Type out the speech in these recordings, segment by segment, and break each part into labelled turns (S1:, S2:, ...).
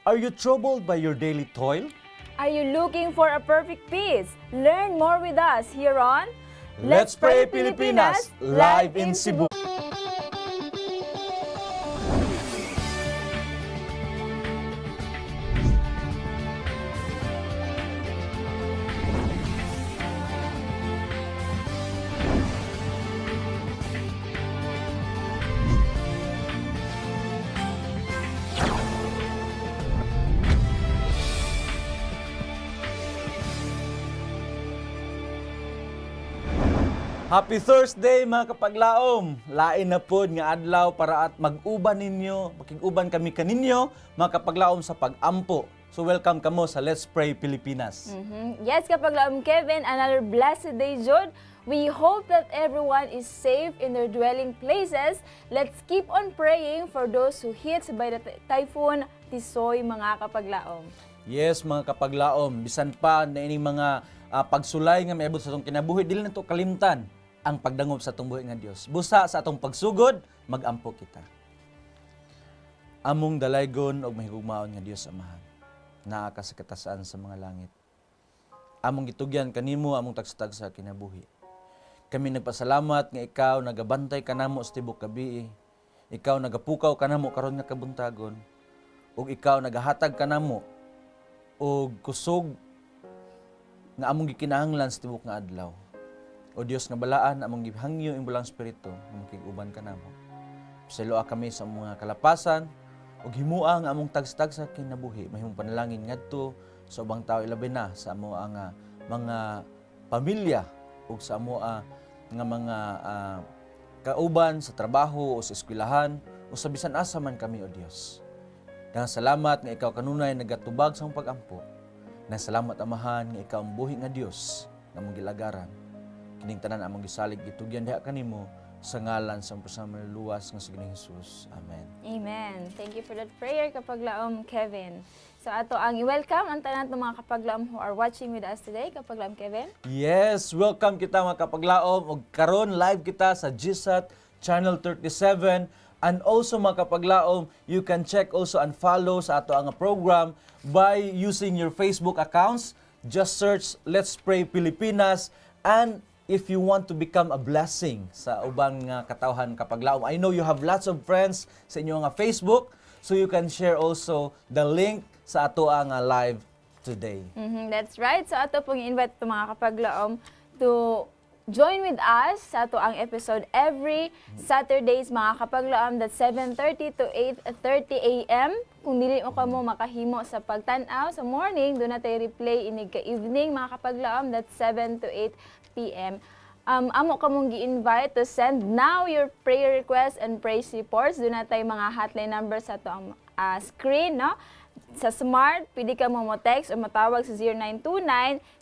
S1: Are you troubled by your daily toil?
S2: Are you looking for a perfect peace? Learn more with us here on
S1: Let's Pray Pilipinas, live in Cebu. Happy Thursday mga kapaglaom! Lain na pod nga adlaw para at mag-uban ninyo, makig-uban kami kaninyo mga kapaglaom sa pag-ampo. So welcome kamo sa Let's Pray Pilipinas.
S2: Yes, kapaglaom Kevin, another blessed day, Jud. We hope that everyone is safe in their dwelling places. Let's keep on praying for those who hit by the typhoon Tisoy, mga kapaglaom.
S1: Yes mga kapaglaom, bisan pa na ining mga pagsulay nga maabot sa atong kinabuhi, dili na to kalimtan ang pagdangop sa atong buhi nga Dios. Busa sa atong pagsugod, mag-ampo kita. Among dalaygon og mahigugmaon nga Dios Amahan, naa ka sa katasan sa mga langit. Among gitugyan kanimo among tagsatag sa kinabuhi. Kami nagpasalamat nga ikaw nagabantay kanamo sa tibok gabi. Ikaw nagapukaw kanamo karon nga kabuntagon. Ug ikaw nagahatag kanamo og kusog nga among gikinahanglan sa tibok nga adlaw. O Dios nga balaan, among gihangyo imong espiritu, makig-uban kanamo. Pasayloa kami sa mga kalapasan ug himua nga among tagsatag sa kinabuhi, mahimong panalangin ngadto sa ubang tao ilabi na sa amo nga mga pamilya ug sa amo nga mga kauban sa trabaho o sa eskwelahan o sa bisan asa man kami o Dios. Daghang salamat nga ikaw kanunay nagatubag sa among pag-ampo. Salamat Amahan nga ikaw ang buhi nga Dios nga among gilagaran. Kining tanan among gisalig gitugyan diha kanimo sa ngalan sa personal luwas nga sa Ginoong Hesus. Amen.
S2: Amen. Thank you for that prayer, kapaglaom Kevin. So ato ang i-welcome ang tanan ng mga kapaglaom who are watching with us today, kapaglaom Kevin.
S1: Yes, welcome kita mga kapaglaom ug karon live kita sa GSAT Channel 37. And also mga kapaglaom, you can check also and follow sa ato ang program by using your Facebook accounts. Just search Let's Pray Pilipinas. And if you want to become a blessing sa ubang katawhan kapaglaom, I know you have lots of friends sa inyong Facebook, so you can share also the link sa ato ang live today.
S2: That's right. So ato pong i-invite ito mga kapaglaom to join with us sa ato ang episode every Saturdays mga kapaglaom, that's 7:30 to 8:30 a.m. Kung dili mo kamo makahimo sa pagtan-aw sa morning, doon natin replay inig ka evening mga kapaglaom, that's 7 to 8 p.m. Amo kamong gi-invite to send now your prayer requests and praise reports. Doon natin mga hotline numbers sa ato ang screen, no? Sa Smart, pwede ka mo text o matawag sa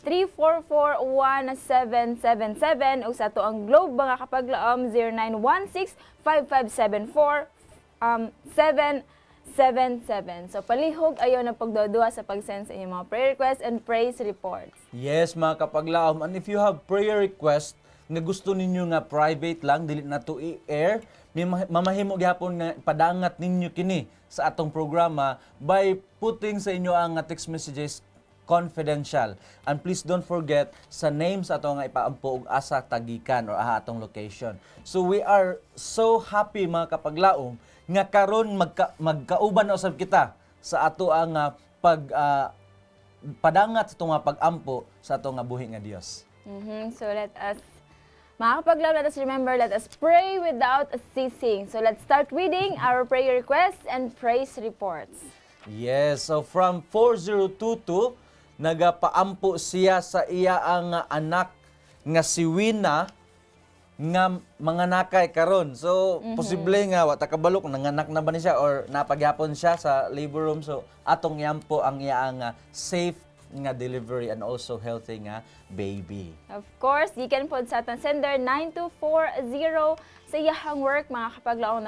S2: 0929-344-1777 o sa ato ang Globe mga kapaglaom 0916-557-777. So palihog ayaw na pagdodua sa pag-send sa inyong mga prayer requests and praise reports.
S1: Yes mga kapaglaom, and if you have prayer request nga gusto ninyo nga private lang, dili na to i-air, mamahimo gyapon nga padangat ninyo kini sa atong programa by putting sa inyo ang text messages confidential. And please don't forget sa name sa atong nga ipaampo og asa tagikan or atong location. So we are so happy mga kapaglaom nga karon magkauban na usab kita sa ato ang padangat sa atong pag-ampo sa atong buhi nga Dios.
S2: So let us mga kapaglaom, let us remember, let us pray without ceasing. So let's start reading our prayer requests and praise reports.
S1: Yes, so from 4022, nagapaampo siya sa iya ang anak nga si Wina nga mga nakay karon. So posible nga wa ta kabalo kung nanganak na ba ni siya or napagyapon siya sa labor room. So atong yampo ang iya nga safe nga delivery and also healthy nga baby.
S2: Of course, gikan pod sa atong sender 9240 sa iyahang work mga kapaglaong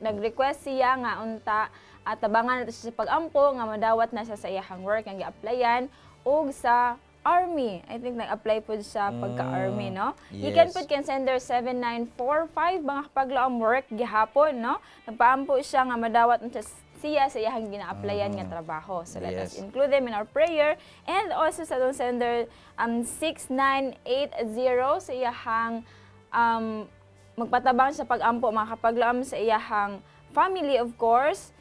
S2: nag-request siya nga unta at tabangan nato siya sa pag-ampo nga madawat na siya sa iyahang work nga gi-applyan og sa Army. I think nag-apply po sa pagka-Army, no?
S1: Yes.
S2: Gikan po kan sender 7945 mga kapaglaong work gihapon, no? Nagpaampo siya nga madawat siya sa iyang gina-applyan nga trabaho. So let us
S1: Yes.
S2: include them in our prayer. And also sa itong sender 6980 sa iyang magpatabang sa pag-ampo mga kapaglaom sa iyang family, of course.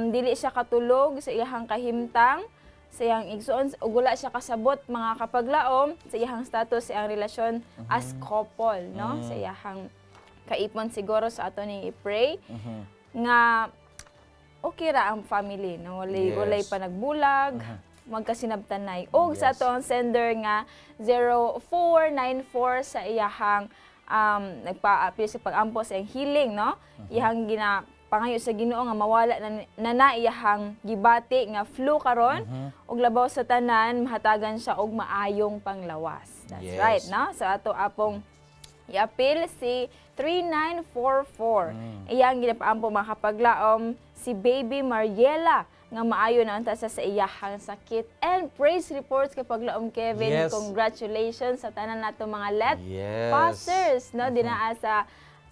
S2: Dili siya katulog sa iyang kahimtang, sa iyang igsuon, ug wala siya kasabot mga kapaglaom sa iyang status, sa iyang relasyon as couple, no? Sa iyang kaipon siguro sa ato ni i-pray nga okay ra ang family, no? Walay pa nagbulag, magkasinabtanay. Og sa ato ang sender nga 0494 sa iyang nagpa-appeal sa pag-ampo sa iyang healing, no? Iyang pangayo sa Ginoo nga mawala na iyahang gibati nga flu karon ug labaw sa tanan mahatagan siya og maayong panglawas. That's right, no? So ato apong i-appeal si 3944. Iyang ginapaampo mga kapaglaom si Baby Mariela nga maayo na unta sa iyahang sakit. And praise reports kay paglaom Kevin.
S1: Yes.
S2: Congratulations sa tanan nato mga let
S1: Yes.
S2: pastors, no? Dinaa sa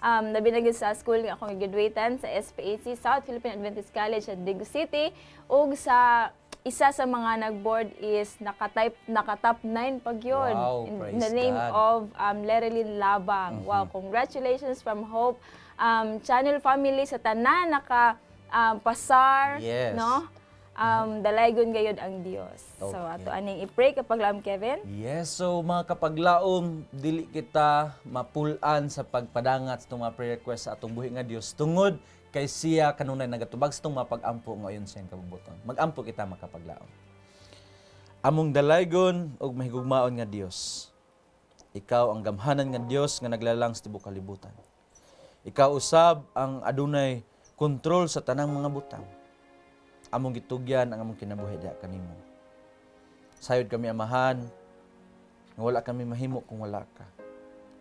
S2: nabinagid sa school nga akong graduatean sa SPAC, South Philippine Adventist College at Dagu City. Ug sa isa sa mga nag-board is naka-top 9 pag yun.
S1: Wow,
S2: in
S1: praise
S2: the name
S1: God.
S2: of Lerelyn Labang. Wow, congratulations from Hope Channel family sa tanan pasar,
S1: Yes.
S2: no? Dalaygon gayud ang Dios. So
S1: Okay.
S2: ato aning i-pray kapag lam Kevin.
S1: Yes, so mga kapaglaom, dili kita mapulan sa pagpadangat sa itong mga prayer request sa atong buhi nga Dios tungod kay siya kanunay nagatubag sa itong mapag-ampo ngayon sa iyang kabubuton. Mag-ampo kita mga kapaglaom. Among dalaygon og mahigugmaon nga Dios. Ikaw ang gamhanan nga Dios nga naglalang sa tibuok kalibutan. Ikaw usab ang adunay kontrol sa tanang mga butang. Among gitugyan ang among kinabuhi diha kanimo. Sayod kami amahan, nga wala kami mahimo kung wala ka.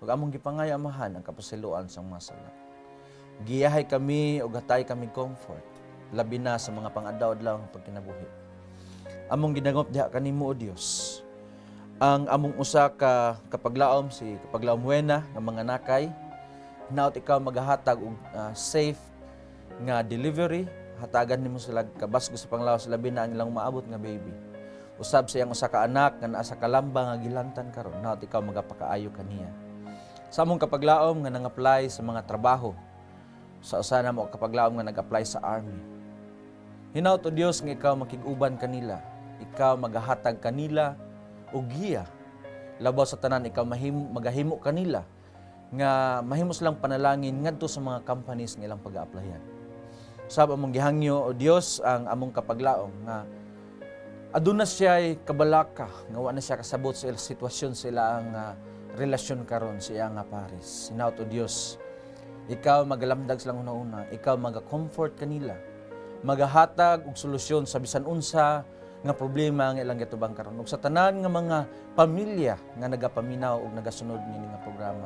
S1: Ug among gipangay amahan ang kapasiluan sa mga sala. Giyahay kami ug hatay kami comfort, labi na sa mga pang-adlaw-adlaw nga pagkinabuhi. Among ginagop diha kanimo o Dios. Ang among usa ka kapaglaom si kapaglaom Buena nga mga nakay, hinaut ikaw magahatag og safe nga delivery. Hatagan nimo sila kabasgo sa panglawas labi na ang ilang maabot nga baby. Usab sa iyang usa ka anak nga naa sa kalamba nga gilantan karon, naot ikaw magapakaayo kaniya. Sa among kapaglaom nga nang-apply sa mga trabaho, sa usa na mo kapaglaom nga nag-apply sa army. Hinaut o Dios nga ikaw makig-uban kanila, ikaw magahatag kanila og giya. Labaw sa tanan ikaw magahimo kanila nga mahimo silang panalangin ngadto sa mga companies nga ilang pag-applyan. Sab among gihangyo o Dios ang among kapaglaom nga aduna siya ay kabalaka nga wa na siya kasabot sa sitwasyon sa ilang relasyon karon sa iya nga pares. Hinaut o Dios, ikaw magalamdag silang una-una, ikaw maga-comfort kanila, magahatag og solusyon sa bisan unsa nga problema nga ilang gitubang karon. Ug sa tanan nga mga pamilya nga nagapaminaw ug nagasunod nini nga programa.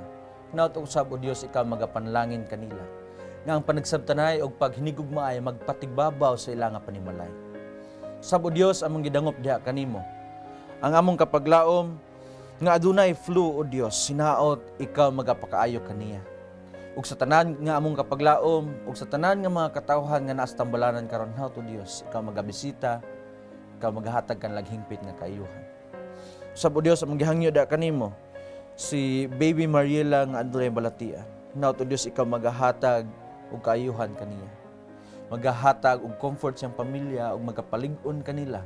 S1: Hinaut usab o Dios, ikaw magapanlangin kanila nga ang panagsabtanay og paghinigugma ay magpatigbabaw sa ilang nga panimalay. Sab o Dios, among gidangop diha kanimo. Ang among kapaglaom nga adunay flu o Dios, sinaot ikaw magapakaayo kaniya. Ug sa tanan nga among kapaglaom, ug sa tanan nga mga katawhan nga naa sa tambalanan karon, hinaut o Dios, ikaw magabisita, ikaw magahatag kan laghingpit nga kaayuhan. Sab o Dios, among gihangyo diha kanimo si Baby Mariela nga adunay balatian. Hinaut o Dios, ikaw magahatag ug kaayuhan kaniya. Magahatag og comfort siyang pamilya ug magapalig-on kanila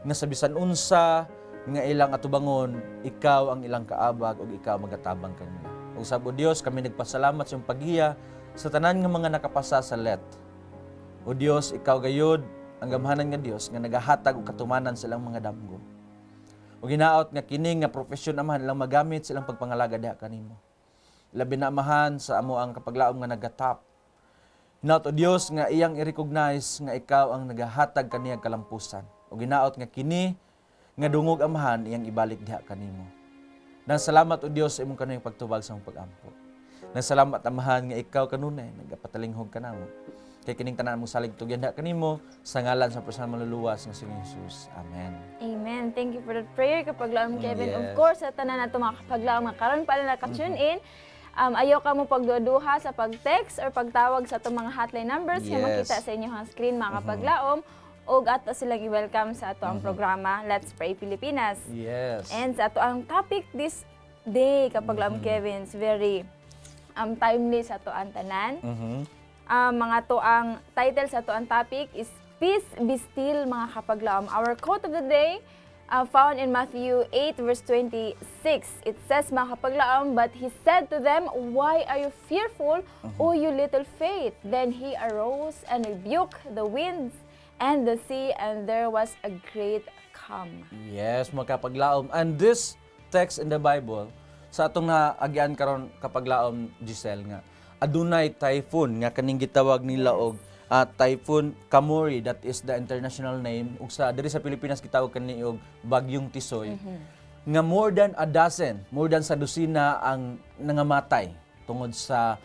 S1: nga sa bisan unsa nga ilang atubangon, ikaw ang ilang kaabag ug ikaw magatabang kanila. Ug sab o Dios, kami nagpasalamat sa iyong paghiya sa tanan nga mga nakapasa sa let. O Dios, ikaw gayud ang gamhanan nga Dios nga nagahatag og katumanan sa ilang mga damgo. Ug hinaot nga kini nga profesyon amahan ilang magamit sa ilang pagpangalaga diha kanimo. labi na amahan sa amo ang kapaglaom nga nagatap. Hinaot o Dios nga iyang i-recognize nga ikaw ang nagahatag kaniyang kalampusan. O ginaot nga kini nga dungog amahan iyang ibalik diha kanimo. Nang salamat o Dios sa imong kaniyang pagtubag sa imong pag-ampo. Nang salamat amahan nga ikaw kanunay nagapatalinghob kanamo. Kay kining tanan mo salig tugyan diha kanimo sa ngalan sa personal maluluwas nga si Jesus. Amen.
S2: Amen. Thank you for that prayer, Kapaglaom Kevin.
S1: Yes.
S2: Of course, sa tanan na mga kapaglaom nga karon pa na naka-tune in, ayaw ka mo pagduduha sa pag-text or pagtawag sa itong mga hotline numbers nga
S1: Yes.
S2: makita sa inyong screen, mga kapaglaom. O ato silang i-welcome sa ato ang programa, Let's Pray Pilipinas.
S1: Yes.
S2: And sa ato ang topic this day, Kapaglaom Kevin, is very timely sa ato ang tanan. Mga to ang title sa to ang topic is Peace Be Still, mga kapaglaom. Our quote of the day found in Matthew 8 verse 26. It says, mga kapaglaom, but he said to them, why are you fearful, O you little faith? Then he arose and rebuked the winds and the sea, and there was a great calm.
S1: Yes, mga kapaglaom. And this text in the Bible, sa atong naagian karon kapaglaom, Giselle, nga adunay typhoon nga kaning gitawag nila og Typhoon Kamori, that is the international name, ug sa diri sa Pilipinas gitawag kani og Bagyong Tisoy. Nga more than a dozen, more than sa dosina ang nangamatay tungod sa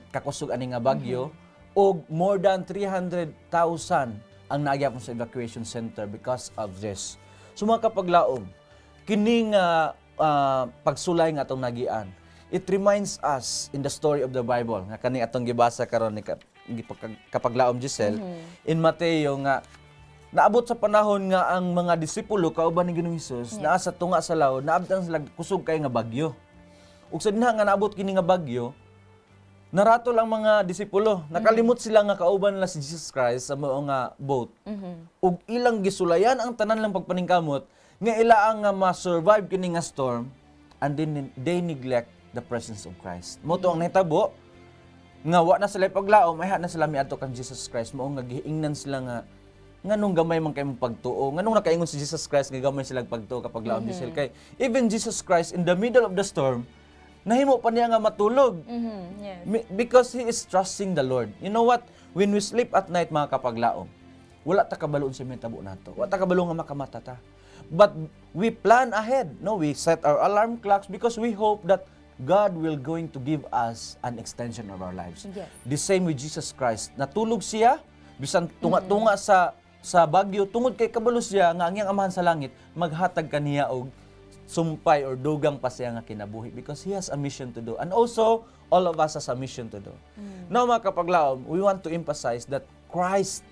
S1: kakusog ani nga bagyo, ug more than 300,000 ang naagyapon sa evacuation center because of this. So mga kapaglaom, kining pagsulay nga atong nagian, it reminds us in the story of the Bible nga kani atong gibasa karon ni kapaglaom Giselle in Mateo nga naabot sa panahon nga ang mga disipulo kauban ni Ginoong Hesus naa sa tunga sa law, naabtan sila kusog kay nga bagyo. Ug sa dinha nga naabot kini nga bagyo, naratol ang mga disipulo, nakalimot sila nga kauban nila si Jesus Christ sa mao nga boat. Ug ilang gisulayan ang tanan lang pagpaningkamot nga ila ang ma-survive kini nga storm, and then they neglect the presence of Christ. Mo to ang nahitabo nga wa na sila paglaom, ay na sila miadto kan Jesus Christ. Mao nga giingnan sila nga nganong gamay man kay mong pagtuo, nganong nakaingon si Jesus Christ nga gamay sila pagtuo kapag laom Giselle, kay even Jesus Christ in the middle of the storm nahimo pa niya nga matulog.
S2: Yes.
S1: Because he is trusting the Lord. You know what? When we sleep at night, mga kapaglaom, wala ta kabaloon sa mitabo nato. Wala ta kabalo nga makamata ta. But we plan ahead. No, we set our alarm clocks because we hope that God will going to give us an extension of our lives.
S2: Yes.
S1: The same with Jesus Christ. Natulog siya, bisan tunga-tunga sa bagyo, tungod kay kabalo siya nga ang iyang amahan sa langit, maghatag kaniya og sumpay or dugang pa siya nga kinabuhi because he has a mission to do. And also, all of us has a mission to do. Now mga kapaglaom, we want to emphasize that Christ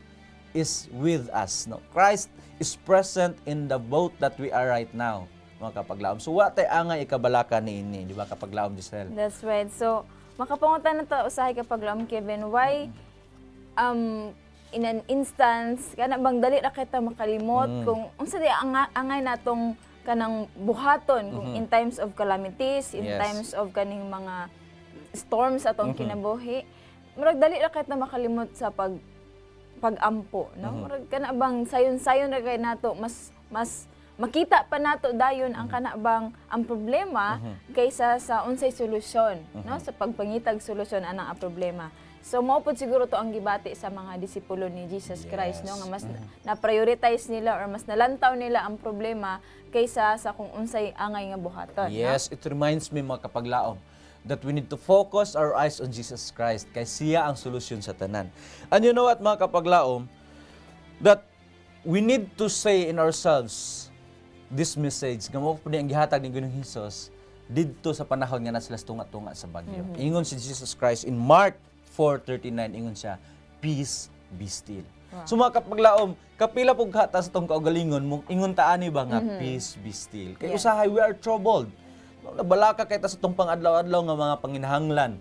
S1: is with us. No? Christ is present in the boat that we are right now, mga kapaglaom. So, wa tay angay ikabalaka niini, di ba kapaglaom, Giselle?
S2: That's right. So, makapangutan na to usahay kapaglaom Kevin, why in an instance kana bang dali ra kita makalimot kung unsa di angay natong kanang buhaton kung in times of calamities, in
S1: Yes.
S2: times of kaning mga storms atong kinabuhi, murag dali ra kita makalimot sa pag-ampo, no? Murag kana bang sayon-sayon ra kay nato mas makita pa nato dayon ang kana bang ang problema kaysa sa unsay solusyon, no? Sa pagpangitag solusyon anang ang problema. So mao pod siguro to ang gibati sa mga disipulo ni Jesus Christ, no? Nga mas na-prioritize nila or mas nalantaw nila ang problema kaysa sa kung unsay angay nga buhaton.
S1: Yes, it reminds me mga kapaglaom that we need to focus our eyes on Jesus Christ kay siya ang solusyon sa tanan. And you know what mga kapaglaom, that we need to say in ourselves this message nga mao pud ang gihatag ni Ginoong Hesus didto sa panahon nga na sila tunga-tunga sa bagyo. Ingon si Jesus Christ in Mark 4:39, ingon siya, peace be still. So mga kapaglaom, kapila pug hata sa tong kaugalingon mong ingon ta ani ba nga peace be still. Kay usahay we are troubled. Nabalaka kay ta sa tong pang-adlaw-adlaw nga mga panginahanglan.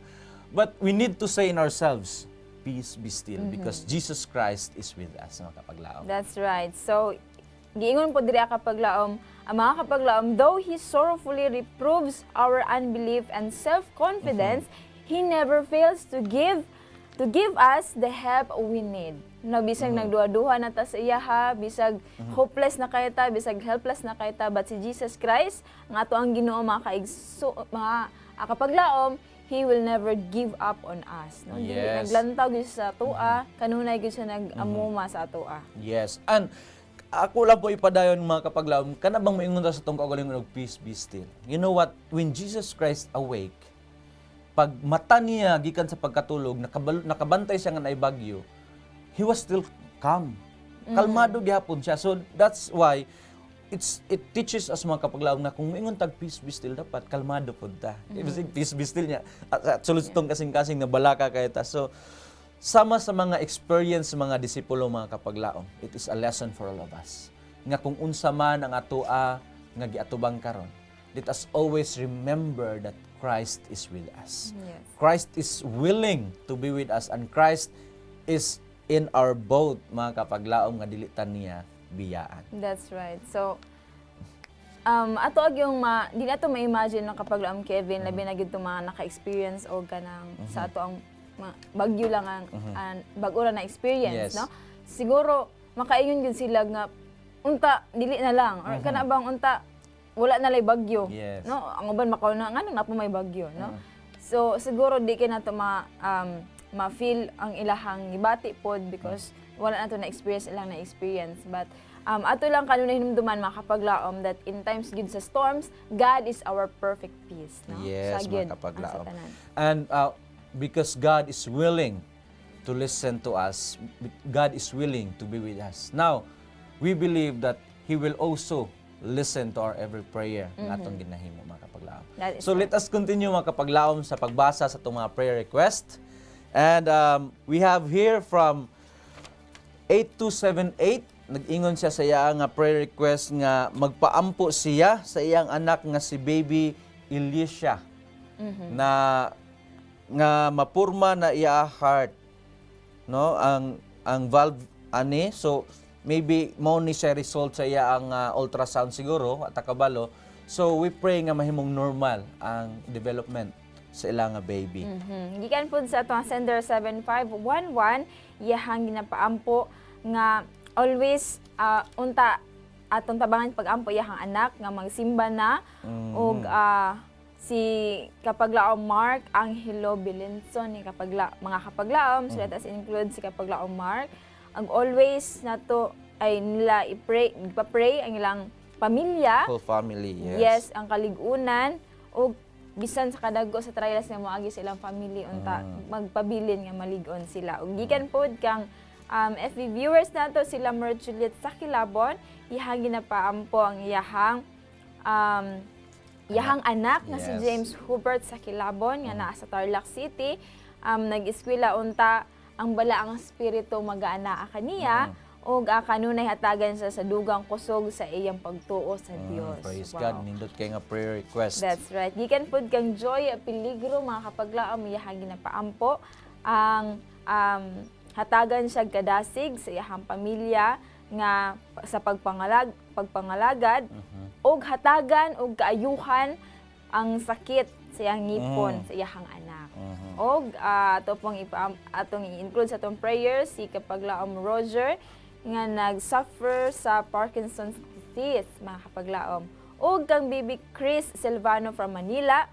S1: But we need to say in ourselves, peace be still, because Jesus Christ is with us, mga kapaglaom.
S2: That's right. So, giingon po diri kapaglaom, ang mga kapaglaom, though He sorrowfully reproves our unbelief and self-confidence, He never fails to give us the help we need. No, bisag nagduha-duha na ta sa iya ha, bisag hopeless na kay ta, bisag helpless na kay ta, but si Jesus Christ, nga ato ang Ginoo mga kapaglaom, He will never give up on us. No? Dili
S1: Yes.
S2: naglantaw gyud sa atoa, kanunay gyud siya nag-amuma sa atoa.
S1: Yes. And ako lang po ipadayon mga kapaglaom, kana bang maingon ta sa tong kaugalingon og peace be still. You know what? When Jesus Christ awake, pag mata niya gikan sa pagkatulog, nakabantay siya nga naay bagyo, he was still calm. Kalmado gyapon siya. So that's why it teaches us mga kapaglaom na kung maingon tag peace be still, dapat kalmado pud ta. Ibig peace be still niya. At sulod tong kasing-kasing na balaka kay ta. So sama sa mga experience sa mga disipulo mga kapaglaom, it is a lesson for all of us. Nga kung unsa man ang atoa nga giatubang karon, let us always remember that Christ is with us.
S2: Yes.
S1: Christ is willing to be with us, and Christ is in our boat mga kapaglaom nga dilitan niya biyaan.
S2: That's right. So, ato ag yung di na to ma-imagine ng kapaglaom Kevin, labi na gyud to mga naka-experience o ganang sa ato ang bagyo lang ang bag-o ra na experience,
S1: Yes.
S2: no? Siguro makaingon gyud sila nga unta dili na lang or kana bang unta wala na lay bagyo,
S1: Yes.
S2: no? Ang uban makaw na nganong na po may bagyo, no? So siguro di kay nato ma-feel ang ilahang gibati pod because wala na to na experience ilang na experience, but ato lang kanunay hinumduman mga kapaglaom that in times gid sa storms, God is our perfect peace, no?
S1: Yes,
S2: Sa gyud
S1: mga kapaglaom.
S2: ang sa tanan.
S1: And because God is willing to listen to us, God is willing to be with us. Now, we believe that He will also listen to our every prayer na atong ginahimo mga kapaglaom.
S2: That is
S1: So let us continue mga kapaglaom sa pagbasa sa itong mga prayer request. And we have here from 8278, nag-ingon siya sa iya nga prayer request nga magpaampo siya sa iyang anak nga si baby Elisha na nga mapurma na iya heart, no, ang valve ani. So maybe mao ni siya result sa iya ang ultrasound siguro at kabalo. So we pray nga mahimong normal ang development sa ila nga baby.
S2: Gikan pud sa atong sender 7511, iyahang ginapaampo nga always unta atong tabangan pag-ampo iyahang anak nga magsimba na og si kapaglaom Mark Angelo Bilenson ni mga kapaglaom, so let us include si kapaglaom Mark. Ang always nato ay nila ipapray ang ilang pamilya.
S1: Whole family,
S2: Yes, ang kaligunan o bisan sa kadago sa trials nga moagi sa ilang family unta magpabilin nga maligon sila. Ug gikan pod kang FB viewers nato sila Merchulet sa Kilabon, iyahang ginapaampo ang iyahang anak nga si
S1: Yes.
S2: James Hubert sa Kilabon nga naa sa Tarlac City. Nag-eskwela unta ang bala ang espiritu mag-aanaa kaniya ug kanunay hatagan sa dugang kusog sa iyang pagtuo sa Dios.
S1: Praise
S2: Wow.
S1: God, nindot kay nga prayer request.
S2: That's right. Gikan pod kang Joy Peligro mga kapaglaom iyahang ginapaampo ang hatagan siya kadasig sa iyahang pamilya nga sa pagpangalagad og hatagan og kaayuhan ang sakit sa iyang ngipon sa iyahang anak. Og ato pong atong i-include sa atong prayers si kapaglaom Roger nga nag-suffer sa Parkinson's disease mga kapaglaom. Og kang baby Chris Silvano from Manila,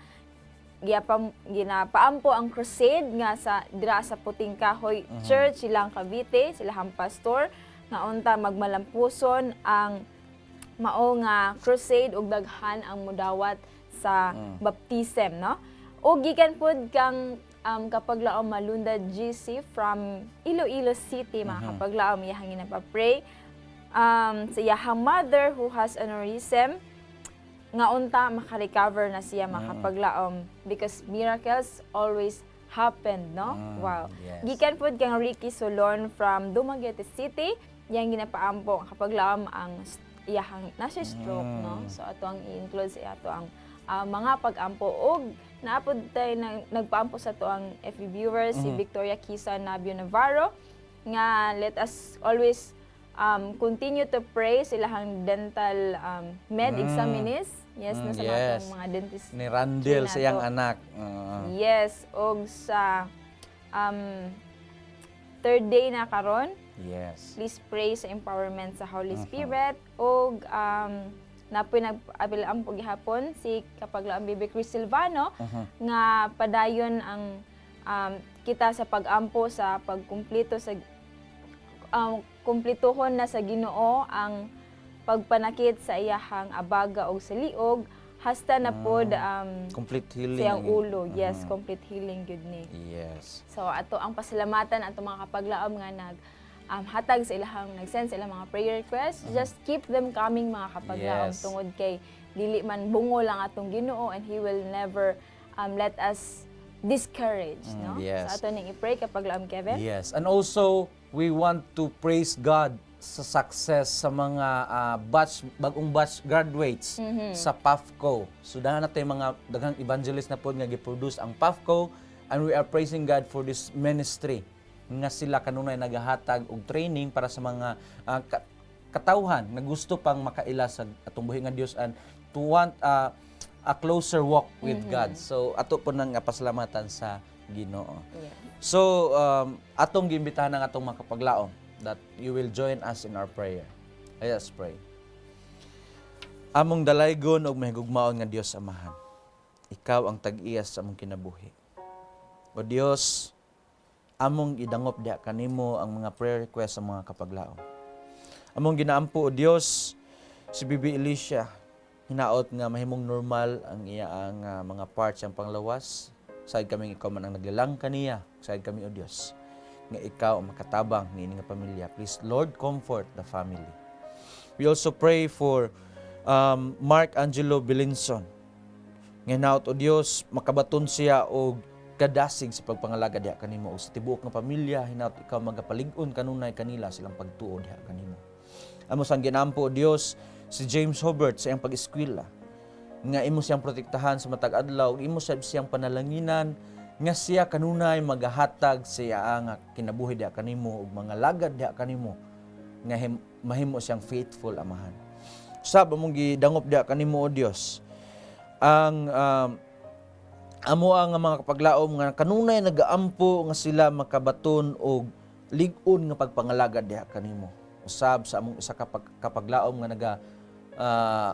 S2: ginapaampo ang crusade nga dira sa Puting Kahoy Church silang Cavite, silahang pastor nga unta magmalampuson ang mao nga crusade ug daghan ang mudawat sa baptism, no? O gikan pod kang kapaglaom Malunda GC from Iloilo City mga kapaglaom iyahang ginapapray sa iyahang mother who has aneurysm nga unta makarecover na siya mga kapaglaom because miracles always happen, no? Wow.
S1: Yes.
S2: Gikan pod kang Ricky Solon from Dumaguete City, yang ginapaampo ang kapaglaom ang iyahang nasa stroke, no? So ato ang i-include sa ato ang mga pag-ampo og naapod tayo nagpaampo sa to ang FB viewers si Victoria Kisa Nabio Navarro nga let us always continue to pray silahang dental med examinees. Yes, no, sa
S1: yes.
S2: atong mga dentist
S1: Ni Randel sa iyang
S2: nato.
S1: anak.
S2: Yes, og sa third day na karon,
S1: Yes.
S2: please pray sa empowerment sa Holy Spirit og napoy nag-abilaan po gihapon si kapaglaom Bibi Chris Silvano nga padayon ang kita sa pag-ampo sa pagkumpleto sa kumplituhon na sa Ginoo ang pagpanakit sa iyahang abaga o sa liog hasta na pod
S1: Complete healing.
S2: siyang ulo. Yes, complete healing gyud ni.
S1: Yes.
S2: So ato ang pasalamatan ato mga kapaglaom nga hatag sa ilahang nag-send sa ilang mga prayer requests. Just keep them coming mga kapaglaom
S1: Yes.
S2: tungod kay dili man bungo lang atong Ginoo and He will never let us discourage, no?
S1: yes.
S2: So ato ning i-pray kapaglaom Kevin.
S1: Yes. And also, we want to praise God sa success sa mga bagong batch graduates sa PAFCO. So dahil natin mga daghang evangelist na po nga gi-produce ang PAFCO, and we are praising God for this ministry nga sila kanunay nagahatag og training para sa mga katawhan na gusto pang makaila sa atong buhi nga Dios and to want a closer walk with God. So ato po nang pasalamatan sa Ginoo.
S2: Yeah.
S1: So atong giimbitahan ang atong mga kapaglaom that you will join us in our prayer. Let us pray. Among dalaygon og mahigugmaon nga Dios Amahan. Ikaw ang tag-iyas sa among kinabuhi. O Dios, among idangop diha kanimo ang mga prayer request sa mga kapaglaom. Among ginaampo o Dios si Bibi Alicia, hinaot nga mahimong normal ang iya ang mga parts ang panglawas. Sayad kami ikaw man ang naglalang kaniya. Sayad kami o Dios nga ikaw ang makatabang ni nga pamilya. Please Lord, comfort the family. We also pray for Mark Angelo Belinson. Nga hinaot o Dios makabaton siya og kadasig sa pagpangalaga diha kanimo o sa tibuok nga pamilya, hinaut ikaw magapalig-on kanunay kanila silang pagtuo diha kanimo. Amo sang ginampo o Dios si James Hobart sa iyang pag-eskwela nga imo siyang protektahan sa matag adlaw, imo siyang panalanginan nga siya kanunay magahatag sa iyang kinabuhi diha kanimo ug mga lagad diha kanimo nga mahimo siyang faithful amahan. Usab among gidangop diha kanimo o Dios ang amo ang mga kapaglaom nga kanunay nagaampo nga sila makabaton og lig-on nga pagpangalaga diha kanimo. Usab sa among isa ka kapaglaom nga naga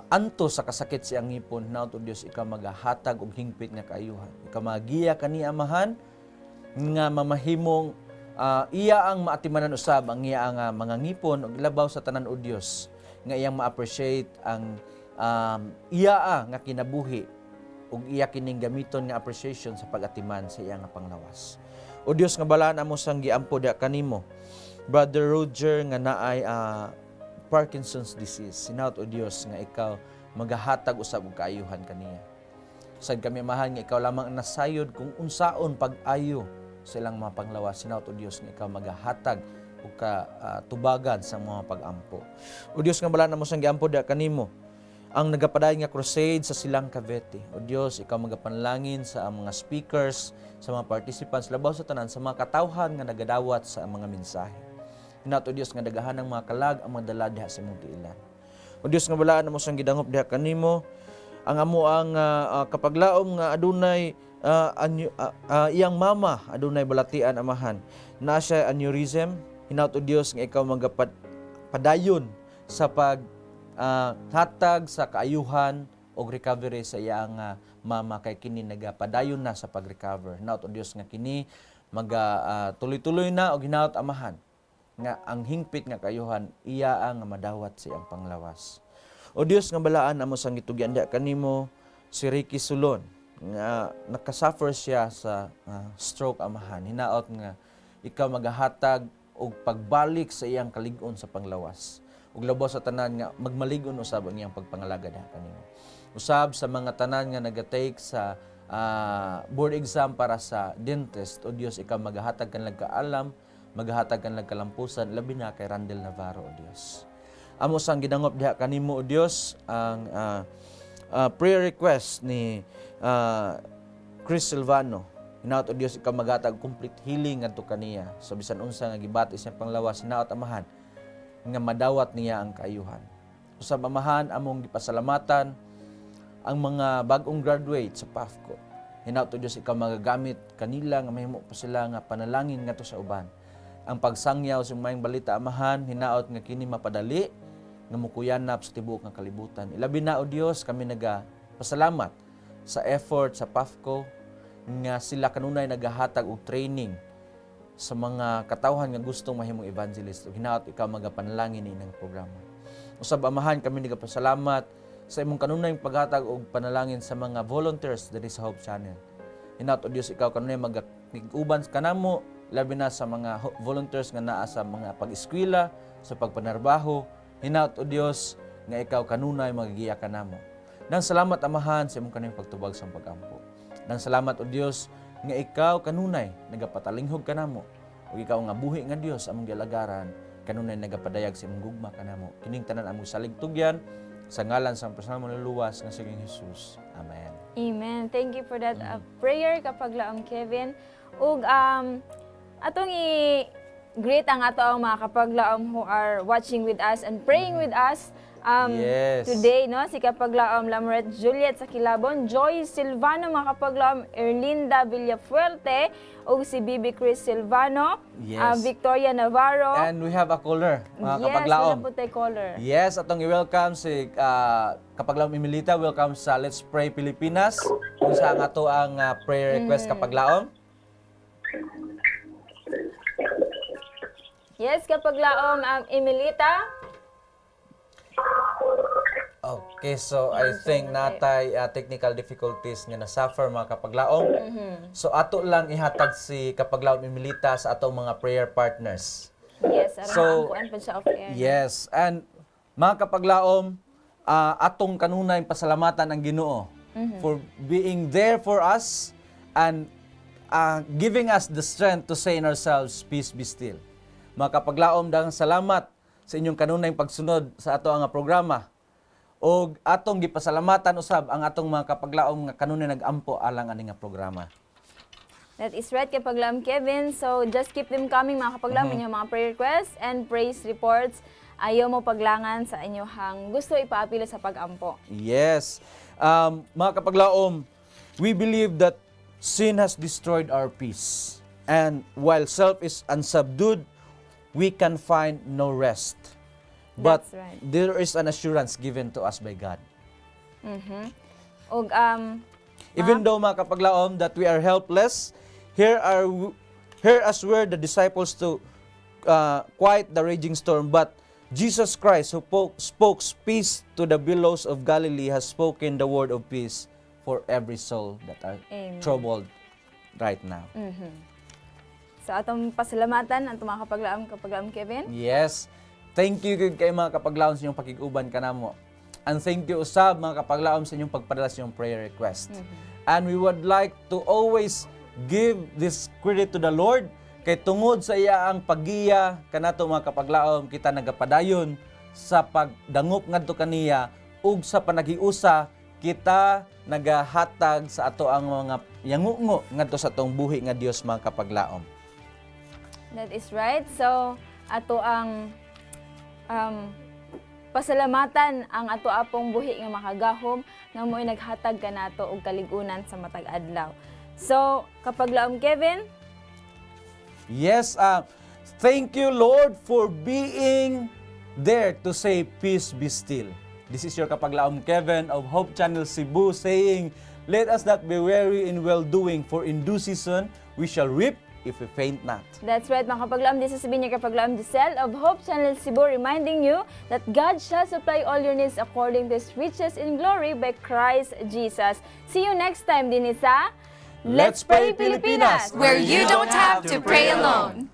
S1: anto sa kasakit siyang ngipon, hinaut o Dios ikaw magahatag og hingpit nga kaayuhan. Ikaw magiya kani amahan nga mamahimong iya ang maatimanan usab ang iya ang mga ngipon og labaw sa tanan o Dios nga iyang ma-appreciate ang iya nga kinabuhi ug iya kining gamiton nga appreciation sa pag-atiman sa iya nga panglawas. O Dios nga balaan amo sang giampo diha kanimo Brother Roger nga naay Parkinson's disease. Sinaut o Dios nga ikaw magahatag usab og kaayuhan kaniya. Sad kami amahan nga ikaw lamang ang nasayod kung unsaon pag-ayo sa ilang mga panglawas. Sinaut o Dios nga ikaw magahatag og tubagan sa mga pag-ampo. O Dios nga balaan amo sang giampo diha kanimo ang nagapadayon nga crusade sa Silang Cavite. O Dios, ikaw magapanlangin sa mga speakers, sa mga participants, labaw sa tanan, sa mga katawhan nga nagadawat sa mga mensahe. Hinaut o Dios nga dagahan ng mga kalag ang mga dala diha sa imong tiilan. O Dios nga balaan mo sang gidangop diha kanimo ang amo ang kapaglaom nga adunay iyang mama adunay balatian amahan. Na siya aneurysm. Hinaut o Dios nga ikaw magapadayon sa hatag sa kaayuhan o recovery sa iyang mama kay kini nagapadayon na sa pag-recover. Hinaut o Dios nga kini tuloy-tuloy na og hinaut amahan nga ang hingpit nga kaayuhan iya ang madawat sa iyang panglawas. O Dios nga balaan amo sang gitugyan diha kanimo si Ricky Sulon nga nakasuffer siya sa stroke amahan. Hinaut nga ikaw magahatag og pagbalik sa iyang kalig-on sa panglawas. Ug labaw sa tanan nga magmalig-on usab ang iyang pagpangalaga diha kanimo. Usab sa mga tanan nga nagatake sa board exam para sa dentist, o Dios ikaw magahatag kanlag kaalam, magahatag kanlag kalampusan labi na kay Randel Navarro, o Dios. Amo sang gidangop diha kanimo, o Dios, ang prayer request ni Chris Silvano. Hinaut o Dios ikaw magahatag complete healing ngadto kaniya. So bisan unsa nga gibati siyang panglawas, hinaut amahan nga madawat niya ang kaayuhan. Usab amahan among gipasalamatan ang mga bagong graduate sa PAFCO. Hinaut o Dios ikaw magagamit kanila nga mahimo pa sila nga panalangin ngadto sa uban. Ang pagsangyaw sa mayong balita amahan, hinaut nga kini mapadali nga mukuyanap sa tibuok nga kalibutan. Ilabi na o Dios kami pasalamat sa effort sa PAFCO nga sila kanunay nagahatag og training sa mga katawhan nga gustong mahimong evangelist ug hinaot ikaw magapanalangin ini nga programa. Usab amahan kami nagapasalamat sa imong kanunay paghatag og panalangin sa mga volunteers diri sa Hope Channel. Hinaot o Dios ikaw kanunay magtiguban kanamo labi na sa mga volunteers nga naa sa mga pag-eskwela, sa pagpanarbaho. Hinaot o Dios nga ikaw kanunay magagiya kanamo. Nang salamat amahan sa imong kanunay pagtubag sa pagampo. Nang salamat o Dios nga ikaw kanunay nagapatalinghog kanamo ug ikaw nga buhi nga Dios among gialagaran kanunay nagapadayag sa imong gugma kanamo. Kining tanan among saligtugyan sa ngalan sa personal manluluwas nga siging Hesus. Amen.
S2: Amen. Thank you for that prayer kapaglaom Kevin. Ug atong greet ang ato ang mga kapaglaom who are watching with us and praying with us
S1: Yes.
S2: today, no? Si kapaglaom Lamoret Juliet sa Kilabon, Joy Silvano, mga kapaglaom Erlinda Villafuerte, ug si Bibi Chris Silvano,
S1: Yes.
S2: Victoria Navarro.
S1: And we have a caller, mga
S2: yes,
S1: kapaglaom.
S2: wala po tayo caller.
S1: Yes, atong i-welcome si kapaglaom Emilita. Welcome sa Let's Pray Pilipinas. Kung saan ato ang prayer request kapaglaom.
S2: Yes, kapaglaom Emilita.
S1: Okay, so I think natay technical difficulties nga na-suffer mga kapaglaom. So ato lang ihatag si kapaglaom Emilita sa atong mga prayer partners.
S2: Yes,
S1: So,
S2: aram pa siya off air.
S1: Yes, and mga kapaglaom, atong kanunay pasalamatan ang Ginoo for being there for us and giving us the strength to say in ourselves, peace be still. Mga kapaglaom, daghang salamat sa inyong kanunay pagsunod sa ato nga programa. O atong gipasalamatan usab ang atong mga kapaglaom nga kanunay nag-ampo alang ani nga programa.
S2: That is right, kapaglaom Kevin. So, just keep them coming, mga kapaglaom, inyong mga prayer requests and praise reports. Ayaw mo paglangan sa inyong gusto ipaapila sa pag-ampo.
S1: Yes. Mga kapaglaom, we believe that sin has destroyed our peace. And while self is unsubdued, we can find no rest. But
S2: That's right.
S1: there is an assurance given to us by God.
S2: Og
S1: Even though mga kapaglaom that we are helpless, here as were the disciples to quiet the raging storm. But Jesus Christ, who spoke peace to the billows of Galilee, has spoken the word of peace for every soul that are
S2: Amen.
S1: troubled right now.
S2: sa atong pasalamatan ang mga kapaglaom Kevin.
S1: Yes. Thank you gud kay mga kapaglaom sa inyong pakiguban kanamo. And thank you usab mga kapaglaom sa inyong pagpadala sa inyong prayer request. And we would like to always give this credit to the Lord kay tungod sa iya ang paggiya kanato mga kapaglaom kita nagapadayon sa pagdangop ngadto kaniya ug sa panagiusa kita nagahatag sa ato ang mga yangungo ngadto sa atong buhi nga Dios mga kapaglaom.
S2: That is right. So ato ang pasalamatan ang ato apong buhi nga makagahom nga mo'y naghatag kanato og kaligunan sa matag adlaw. So kapaglaom Kevin,
S1: Yes, thank you Lord for being there to say peace be still. This is your kapaglaom Kevin of Hope Channel Cebu saying, let us not be weary in well-doing, for in due season we shall reap if we faint not.
S2: that's right mga kapaglaom. This is Binya kapaglaom Giselle of Hope Channel Cebu reminding you that God shall supply all your needs according to His riches in glory by Christ Jesus. See you next time din sa
S1: Let's Pray Pilipinas,
S3: where you don't have to pray alone.